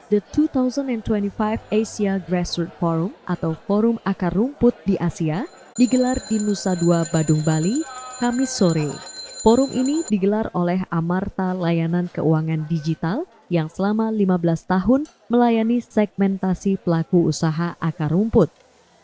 The 2025 Asia Grassroots Forum atau Forum Akar Rumput di Asia digelar di Nusa Dua, Badung, Bali, Kamis sore. Forum ini digelar oleh Amarta Layanan Keuangan Digital yang selama 15 tahun melayani segmentasi pelaku usaha akar rumput.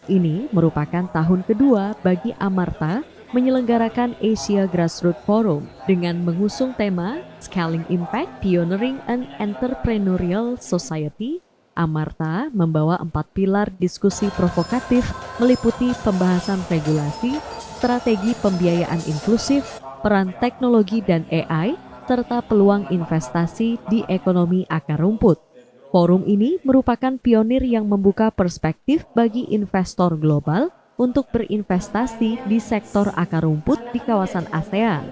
Ini merupakan tahun kedua bagi Amarta menyelenggarakan Asia Grassroots Forum dengan mengusung tema Scaling Impact, Pioneering and Entrepreneurial Society. Amarta membawa 4 pilar diskusi provokatif meliputi pembahasan regulasi, strategi pembiayaan inklusif, peran teknologi dan AI, serta peluang investasi di ekonomi akar rumput. Forum ini merupakan pionir yang membuka perspektif bagi investor global untuk berinvestasi di sektor akar rumput di kawasan ASEAN.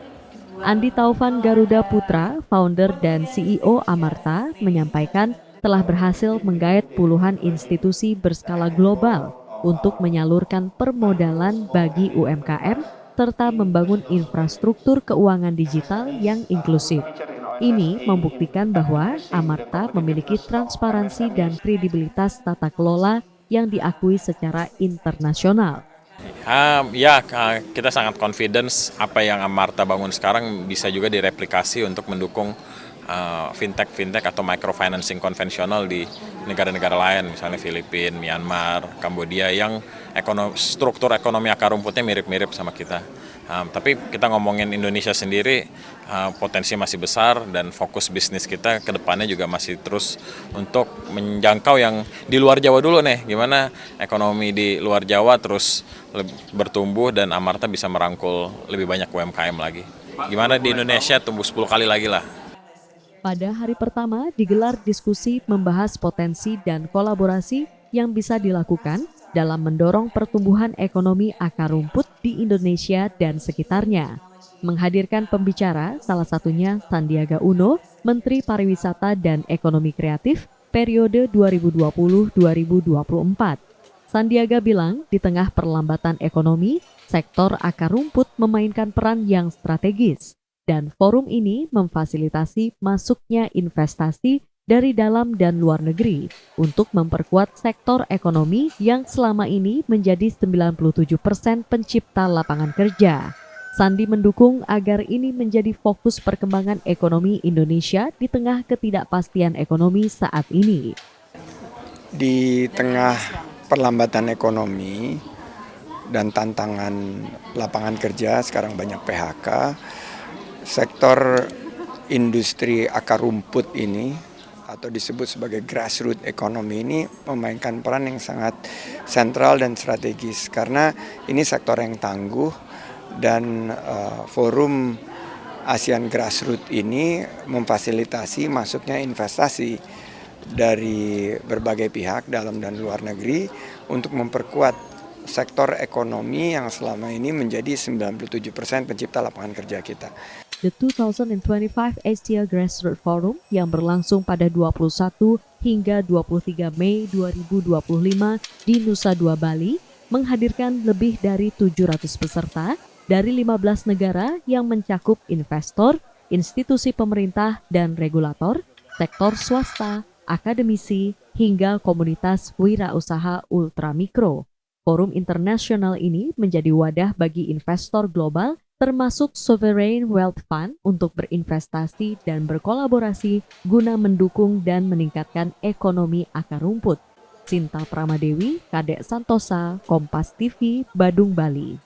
Andi Taufan Garuda Putra, founder dan CEO Amarta, menyampaikan telah berhasil menggait puluhan institusi berskala global untuk menyalurkan permodalan bagi UMKM serta membangun infrastruktur keuangan digital yang inklusif. Ini membuktikan bahwa Amarta memiliki transparansi dan kredibilitas tata kelola yang diakui secara internasional. Kita sangat confidence apa yang Amarta bangun sekarang bisa juga direplikasi untuk mendukung fintech atau microfinancing konvensional di negara-negara lain, misalnya Filipina, Myanmar, Kambodia yang struktur ekonomi akar rumputnya mirip-mirip sama kita. Tapi kita ngomongin Indonesia sendiri, potensi masih besar dan fokus bisnis kita ke depannya juga masih terus untuk menjangkau yang di luar Jawa dulu nih. Gimana ekonomi di luar Jawa terus bertumbuh dan Amarta bisa merangkul lebih banyak UMKM lagi. Gimana di Indonesia tumbuh 10 kali lagi lah. Pada hari pertama digelar diskusi membahas potensi dan kolaborasi yang bisa dilakukan dalam mendorong pertumbuhan ekonomi akar rumput di Indonesia dan sekitarnya. Menghadirkan pembicara, salah satunya Sandiaga Uno, Menteri Pariwisata dan Ekonomi Kreatif periode 2020-2024. Sandiaga bilang di tengah perlambatan ekonomi, sektor akar rumput memainkan peran yang strategis. Dan forum ini memfasilitasi masuknya investasi dari dalam dan luar negeri untuk memperkuat sektor ekonomi yang selama ini menjadi 97% pencipta lapangan kerja. Sandi mendukung agar ini menjadi fokus perkembangan ekonomi Indonesia di tengah ketidakpastian ekonomi saat ini. Di tengah perlambatan ekonomi dan tantangan lapangan kerja, sekarang banyak PHK, sektor industri akar rumput ini atau disebut sebagai grassroots economy ini memainkan peran yang sangat sentral dan strategis karena ini sektor yang tangguh dan forum ASEAN Grassroots ini memfasilitasi masuknya investasi dari berbagai pihak dalam dan luar negeri untuk memperkuat sektor ekonomi yang selama ini menjadi 97% pencipta lapangan kerja kita. The 2025 Asia Grassroots Forum yang berlangsung pada 21 hingga 23 Mei 2025 di Nusa Dua, Bali, menghadirkan lebih dari 700 peserta dari 15 negara yang mencakup investor, institusi pemerintah dan regulator, sektor swasta, akademisi, hingga komunitas wirausaha ultramikro. Forum internasional ini menjadi wadah bagi investor global termasuk Sovereign Wealth Fund untuk berinvestasi dan berkolaborasi guna mendukung dan meningkatkan ekonomi akar rumput. Sinta Pramadewi, Kadek Santosa, Kompas TV, Badung, Bali.